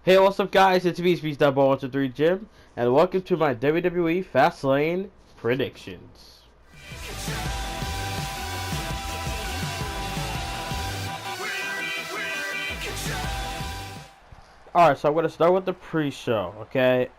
Hey, what's up, guys? It's me, Boy123Jim, and welcome to my WWE Fastlane predictions. Alright, so I'm going to start with the pre-show, okay?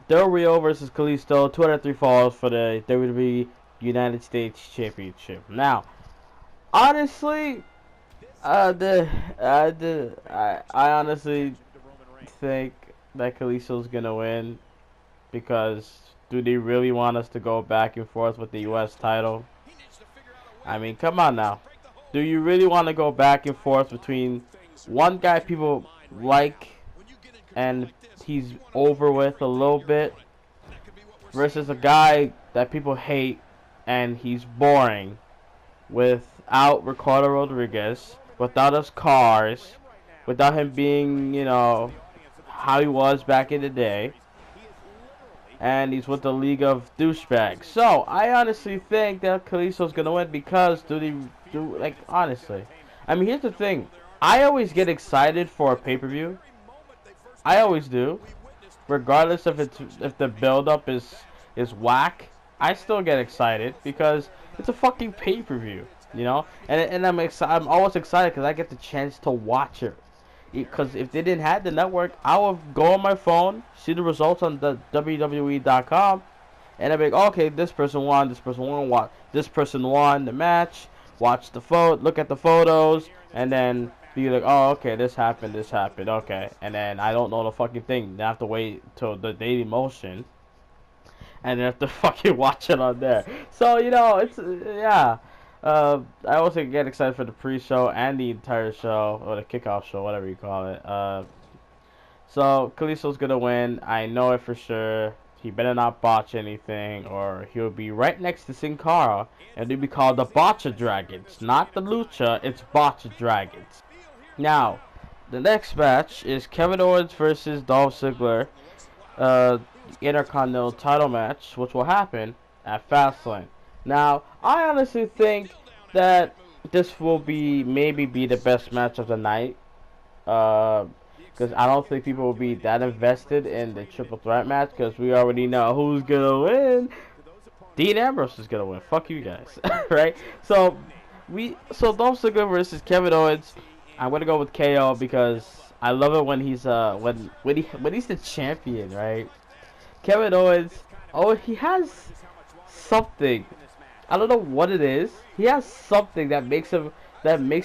Del Rio versus Kalisto, 2 out of 3 falls for the WWE United States Championship. Now, honestly, I honestly think that Kalisto's going to win. Because do they really want us to go back and forth with the U.S. title? I mean, come on now. Do you really want to go back and forth between one guy people like and he's over with a little bit versus a guy that people hate and he's boring without Ricardo Rodriguez, without his cars, without him being, how he was back in the day? And he's with the League of Douchebags. So I honestly think that Kalisto's gonna win because honestly. I mean, here's the thing. I always get excited for a pay-per-view. I always do. Regardless if the build-up is whack, I still get excited because it's a fucking pay-per-view, you know. And I'm always excited because I get the chance to watch it. Because if they didn't have the network, I would go on my phone, see the results on the WWE.com, and I'd be like, okay, this person won, this person won the match, watch the look at the photos, and then be like, oh, okay, this happened, okay, and then I don't know the fucking thing. Then I have to wait till the Daily Motion, and then have to fucking watch it on there. So it's yeah. I also get excited for the pre-show and the entire show, or the kickoff show, whatever you call it. So Kalisto's gonna win. I know it for sure. He better not botch anything, or he'll be right next to Sin Cara, and they'll be called the Botcha Dragons, not the Lucha. It's Botcha Dragons. Now, the next match is Kevin Owens versus Dolph Ziggler, Intercontinental title match, which will happen at Fastlane. Now, I honestly think that this will maybe be the best match of the night. Because I don't think people will be that invested in the triple threat match because we already know who's gonna win. Dean Ambrose is gonna win. Fuck you guys, right? So Dolph Ziggler versus Kevin Owens. I'm gonna go with KO because I love it when he's when he's the champion, right? Kevin Owens, he has something. I don't know what it is. He has something that makes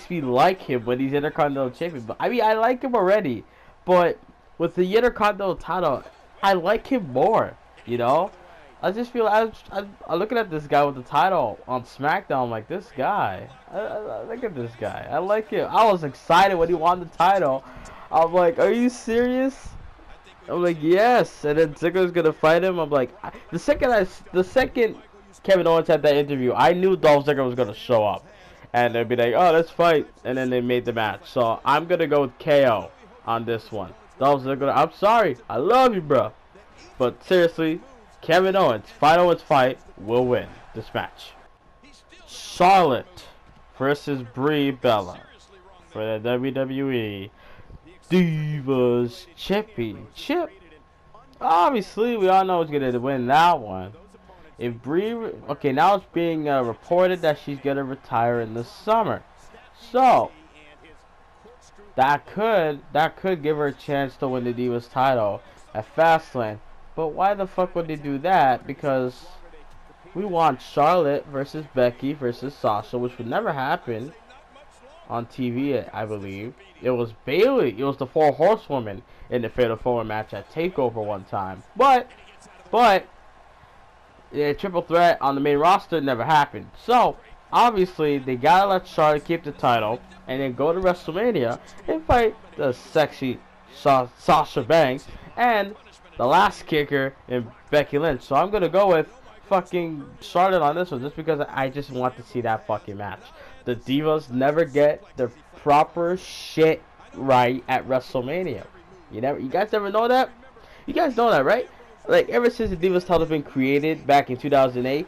me like him when he's Intercontinental Champion. But I mean, I like him already, but with the Intercontinental title, I like him more. You know, I just feel I'm looking at this guy with the title on SmackDown. I'm like, this guy. I look at this guy. I like him. I was excited when he won the title. I'm like, are you serious? I'm like, yes. And then Ziggler's gonna fight him. I'm like, the second Kevin Owens had that interview, I knew Dolph Ziggler was gonna show up, and they'd be like, "Oh, let's fight," and then they made the match. So I'm gonna go with KO on this one. Dolph Ziggler, I'm sorry, I love you, bro, but seriously, Kevin Owens, fight, will win this match. Charlotte versus Brie Bella for the WWE Divas Championship. Obviously, we all know who's gonna win that one. If Brie, okay, now it's being reported that she's gonna retire in the summer, so that could give her a chance to win the Divas title at Fastlane. But why the fuck would they do that? Because we want Charlotte versus Becky versus Sasha, which would never happen on TV. I believe it was Bayley. It was the 4 Horsewomen in the Fatal 4 match at Takeover one time, but. Yeah, triple threat on the main roster never happened. So, obviously, they gotta let Charlotte keep the title and then go to WrestleMania and fight the sexy Sasha Banks and the last kicker in Becky Lynch. So, I'm gonna go with fucking Charlotte on this one just because I just want to see that fucking match. The Divas never get the proper shit right at WrestleMania. You guys never know that? You guys know that, right? Like, ever since the Divas title has been created back in 2008,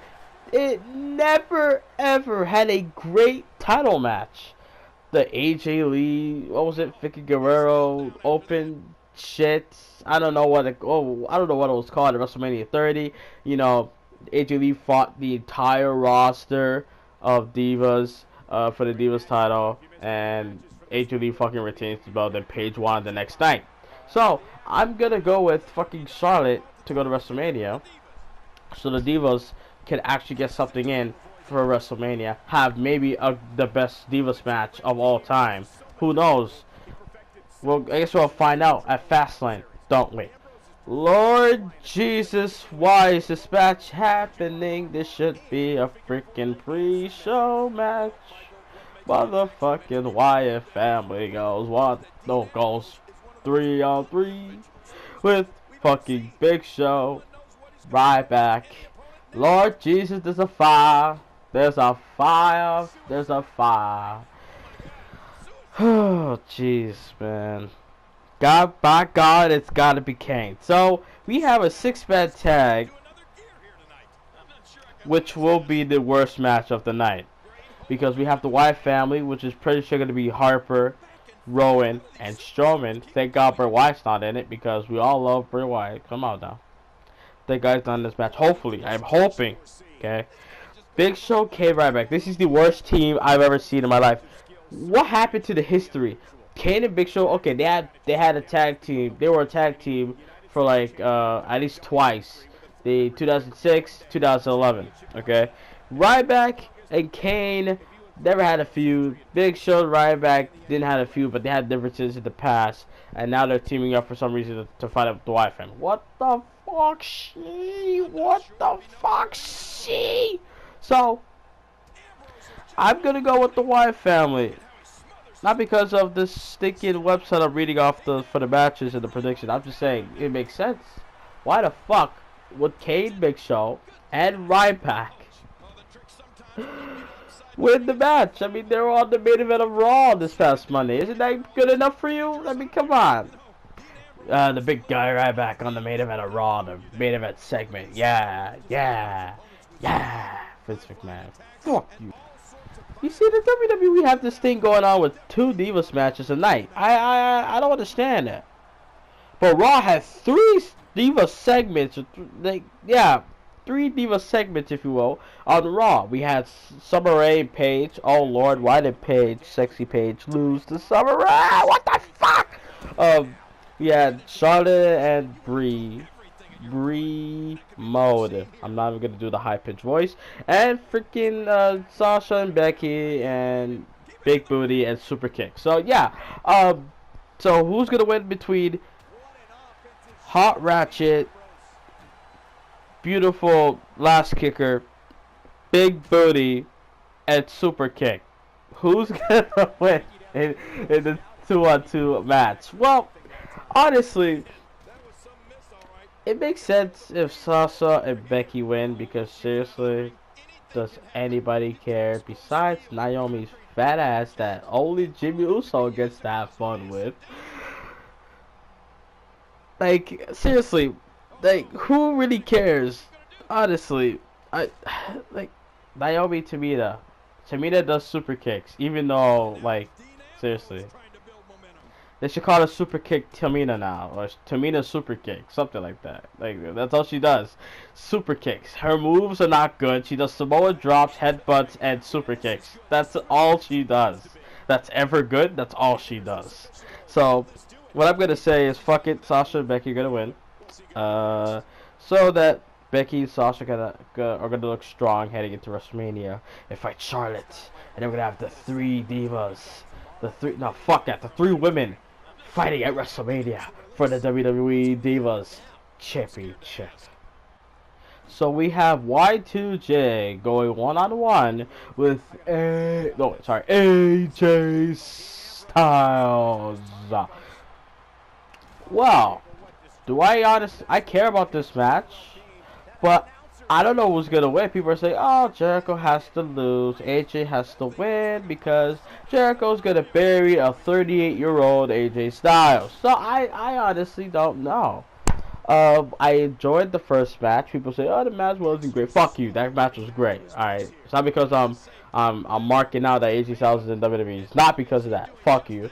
it never ever had a great title match. The AJ Lee, what was it, Vicky Guerrero Open shit. I don't know what it was called at WrestleMania 30. You know, AJ Lee fought the entire roster of Divas for the Divas title, and AJ Lee fucking retains the belt. Then Paige won the next night. So I'm gonna go with fucking Charlotte to go to WrestleMania, so the Divas can actually get something in for WrestleMania. Have maybe the best Divas match of all time. Who knows? Well, I guess we'll find out at Fastlane, don't we? Lord Jesus, why is this match happening? This should be a freaking pre-show match. Motherfucking Wyatt family goes 3-on-3 with fucking Big Show. Right back. Lord Jesus, there's a fire. There's a fire. There's a fire. Oh, jeez, man. God, by God, it's gotta be Kane. So, we have a 6-man tag, which will be the worst match of the night. Because we have the Wyatt family, which is pretty sure gonna be Harper, Rowan, and Strowman. Thank God Bray Wyatt's not in it, because we all love Bray Wyatt. Come on now. Thank God he's not in this match. Hopefully. I'm hoping. Okay. Big Show, Kane, Ryback. This is the worst team I've ever seen in my life. What happened to the history? Kane and Big Show, okay, they had a tag team. They were a tag team for like at least twice. The 2006, 2011. Okay, Ryback and Kane never had a feud. Big Show and Ryback didn't have a feud, but they had differences in the past, and now they're teaming up for some reason to fight up the Wyatt family. What the fuck, she? What the fuck, she? So I'm gonna go with the Wyatt family. Not because of this stinking website I'm reading off for the matches and the prediction. I'm just saying it makes sense. Why the fuck would Kane, Big Show, and Ryback win the match? I mean, they were on the main event of Raw this past Monday. Isn't that good enough for you? I mean, come on. The big guy Ryback on the main event of Raw, the main event segment. Yeah. Vince McMahon. Fuck you. You see, the WWE have this thing going on with 2 Divas matches a night. I don't understand that. But Raw has 3 Divas segments. 3 Divas segments, if you will, on Raw. We had Summer Rae and Paige. Oh Lord, why did Paige, sexy Paige, lose to Summer Rae? What the fuck? We had Charlotte and Brie mode. I'm not even gonna do the high pitched voice. And freaking Sasha and Becky and Big Booty and Super Kick. So yeah. So who's gonna win between Hot Ratchet, Beautiful Last Kicker, Big Booty, and Super Kick? Who's gonna win in the 2-on-2 match? Well, honestly, it makes sense if Sasha and Becky win, because seriously, does anybody care besides Naomi's fat ass that only Jimmy Uso gets to have fun with? Like, seriously, like, who really cares? Honestly, like, Naomi Tamina does super kicks, even though, like, seriously. They should call it Super Kick Tamina now, or Tamina Super Kick, something like that. Like, that's all she does. Super kicks. Her moves are not good. She does Samoa drops, headbutts, and super kicks. That's all she does. That's ever good. That's all she does. So, what I'm gonna say is, fuck it, Sasha and Becky are gonna win. So that Becky and Sasha are gonna look strong heading into WrestleMania and fight Charlotte, and then we're gonna have the 3 divas. The 3 women fighting at WrestleMania for the WWE Divas Championship. So we have Y2J going one-on-one with AJ Styles. Well, I care about this match, but I don't know who's gonna win. People are saying, oh, Jericho has to lose, AJ has to win, because Jericho's gonna bury a 38-year-old AJ Styles. So I honestly don't know. I enjoyed the first match. People say, oh, the match wasn't great. Fuck you, that match was great. Alright, it's not because I'm marking out that AJ Styles is in WWE. It's not because of that. Fuck you.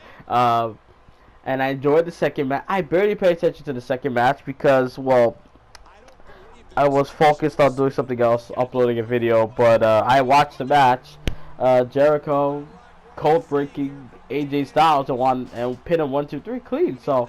and I enjoyed the second match. I barely paid attention to the second match because, well, I was focused on doing something else, uploading a video. But I watched the match. Jericho, cold breaking AJ Styles and pin him 1-2-3 clean. So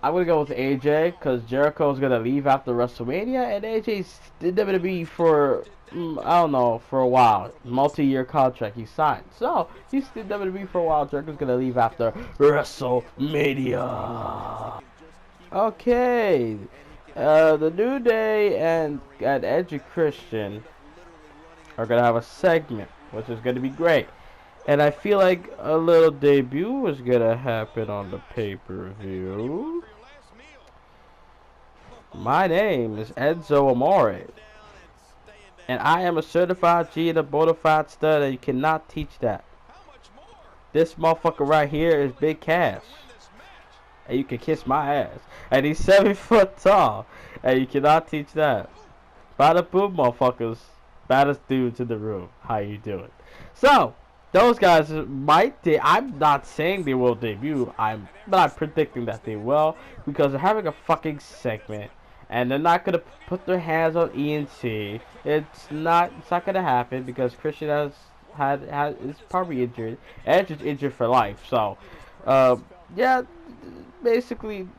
I'm gonna go with AJ because Jericho's gonna leave after WrestleMania, and AJ's in WWE for I don't know, for a while, multi-year contract he signed. So he's in WWE for a while. Jericho's gonna leave after WrestleMania. Okay, the New Day and Edge and Christian are gonna have a segment, which is gonna be great. And I feel like a little debut is gonna happen on the pay-per-view. My name is Enzo Amore, and I am a certified G and a bona fide stud, and you cannot teach that. This motherfucker right here is Big Cash, and you can kiss my ass. And he's 7 foot tall, and you cannot teach that. Bada boom, motherfuckers. Baddest dudes in the room. How you doing? So, those guys might. I'm not saying they will debut. But I'm predicting that they will, because they're having a fucking segment, and they're not gonna put their hands on ENC. It's not gonna happen because Christian is probably injured. Edge is injured for life. So, yeah, basically,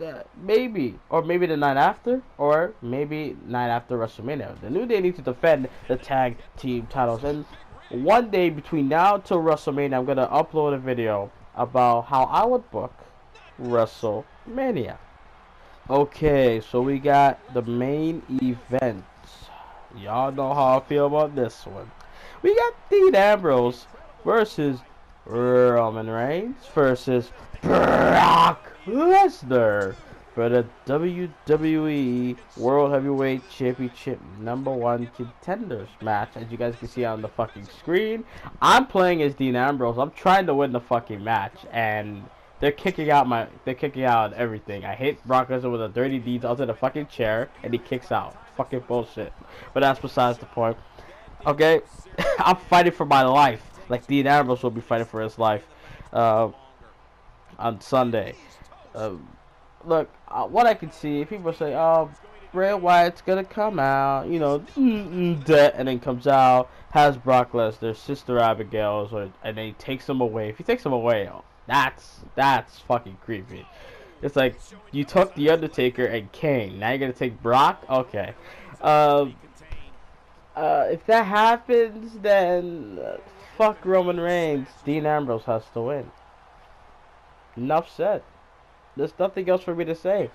maybe the night after, or maybe night after WrestleMania. The New Day needs to defend the tag team titles, and one day between now till WrestleMania, I'm gonna upload a video about how I would book WrestleMania. Okay, so we got the main event. Y'all know how I feel about this one. We got Dean Ambrose versus Roman Reigns versus Brock Lesnar for the WWE World Heavyweight Championship #1 contenders match. As you guys can see on the fucking screen, I'm playing as Dean Ambrose. I'm trying to win the fucking match, and they're kicking out everything. I hit Brock Lesnar with a dirty deeds onto the fucking chair, and he kicks out. Fucking bullshit. But that's besides the point. Okay, I'm fighting for my life, like Dean Ambrose will be fighting for his life on Sunday. Look, what I can see, people say, "Oh, Bray Wyatt's gonna come out," you know, and then comes out, has Brock Lesnar, Sister Abigail's, and then he takes him away. If he takes him away, that's fucking creepy. It's like you took the Undertaker and Kane. Now you're gonna take Brock? Okay. If that happens, then fuck Roman Reigns. Dean Ambrose has to win. Enough said. There's nothing else for me to say.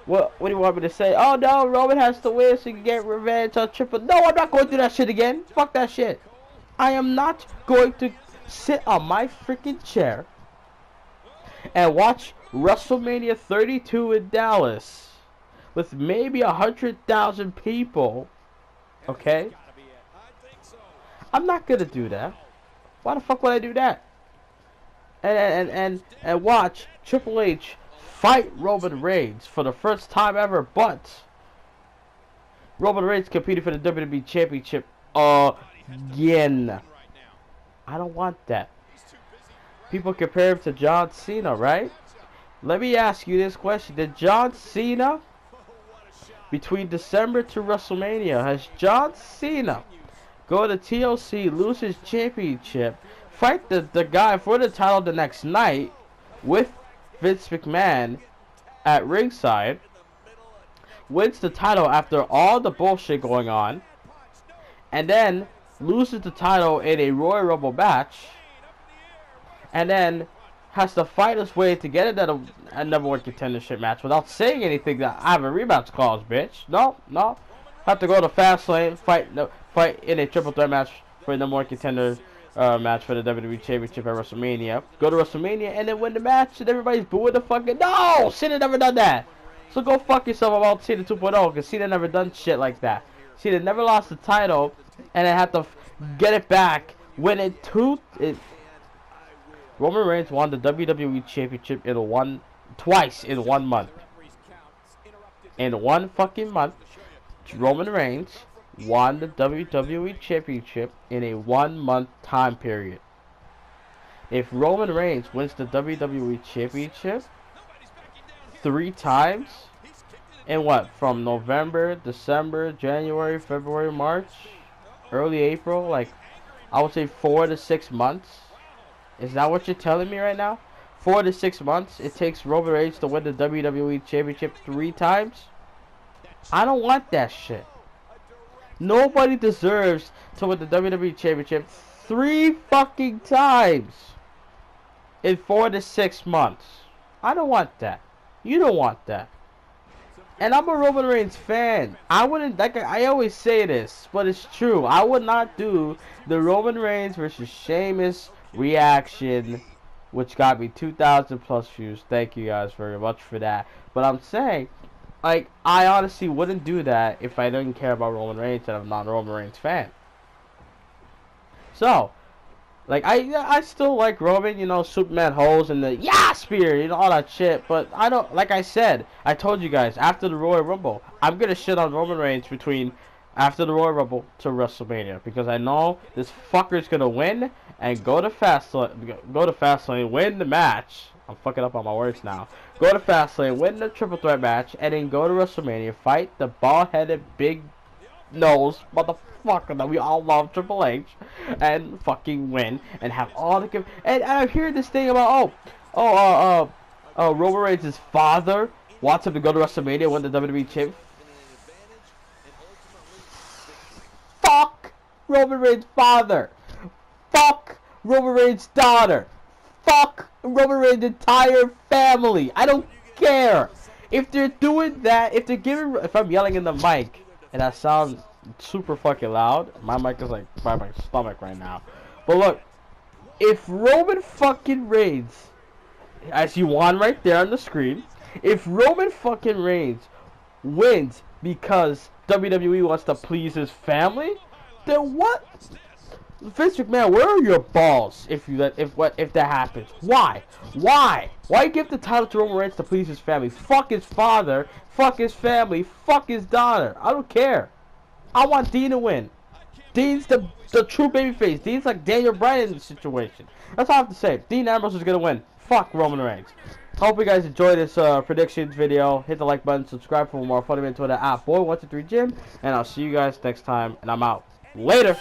What do you want me to say? Oh no, Roman has to win so you can get revenge on Triple. No, I'm not going to do that shit again. Fuck that shit. I am not going to sit on my freaking chair and watch WrestleMania 32 in Dallas with maybe 100,000 people. Okay? I'm not gonna do that. Why the fuck would I do that? And watch Triple H fight Roman Reigns for the first time ever, but Roman Reigns competed for the WWE Championship again. I don't want that. People compare him to John Cena, right? Let me ask you this question. Did John Cena, between December to WrestleMania, has John Cena go to TLC, lose his championship, fight the guy for the title the next night with Vince McMahon at ringside, wins the title after all the bullshit going on, and then loses the title in a Royal Rumble match, and then has to fight his way to get a #1 contendership match without saying anything that I have a rematch clause, bitch. No. Have to go to Fastlane, fight in a triple threat match for the #1 contender match for the WWE Championship at WrestleMania. Go to WrestleMania and then win the match, and everybody's booing the fucking. No! Cena never done that. So go fuck yourself about Cena 2.0, because Cena never done shit like that. Cena never lost the title and then had to get it back, win it Roman Reigns won the WWE Championship twice in 1 month. In 1 fucking month, Roman Reigns won the WWE Championship in a 1 month time period. If Roman Reigns wins the WWE Championship 3 times in what? From November, December, January, February, March, early April, like I would say 4 to 6 months. Is that what you're telling me right now? 4 to 6 months it takes Roman Reigns to win the WWE Championship 3 times? I don't want that shit. Nobody deserves to win the WWE Championship 3 fucking times in 4 to 6 months. I don't want that. You don't want that. And I'm a Roman Reigns fan. I wouldn't, like I always say this, but it's true. I would not do the Roman Reigns versus Sheamus reaction, which got me 2,000 plus views. Thank you guys very much for that. But I'm saying, like, I honestly wouldn't do that if I didn't care about Roman Reigns and I'm not a Roman Reigns fan. So, like, I still like Roman, you know, Superman holes and the spear, you know, all that shit. But I don't, like I said, I told you guys, after the Royal Rumble, I'm going to shit on Roman Reigns between after the Royal Rumble to WrestleMania. Because I know this fucker's going to win and go to Fastlane, win the match. I'm fucking up on my words now. Go to Fastlane, win the triple threat match, and then go to WrestleMania, fight the bald-headed, big-nosed motherfucker that we all love, Triple H, and fucking win, and have all the... And I hear this thing about, Roman Reigns' father wants him to go to WrestleMania, win the WWE Champ. Fuck Roman Reigns' father. Fuck Roman Reigns' daughter. Fuck Roman Reigns' entire family. I don't care. If they're doing that, if I'm yelling in the mic, and I sound super fucking loud, my mic is like by my stomach right now. But look, if Roman fucking Reigns, as you want right there on the screen, if Roman fucking Reigns wins because WWE wants to please his family, then what? Vince McMahon, where are your balls if that happens? Why give the title to Roman Reigns to please his family? Fuck his father, fuck his family, fuck his daughter. I don't care. I want Dean to win. Dean's the true babyface. Dean's like Daniel Bryan in the situation. That's all I have to say. Dean Ambrose is gonna win. Fuck Roman Reigns. Hope you guys enjoyed this predictions video. Hit the like button, subscribe for more. Follow me on Twitter at Boy123Jim, and I'll see you guys next time. And I'm out. Later.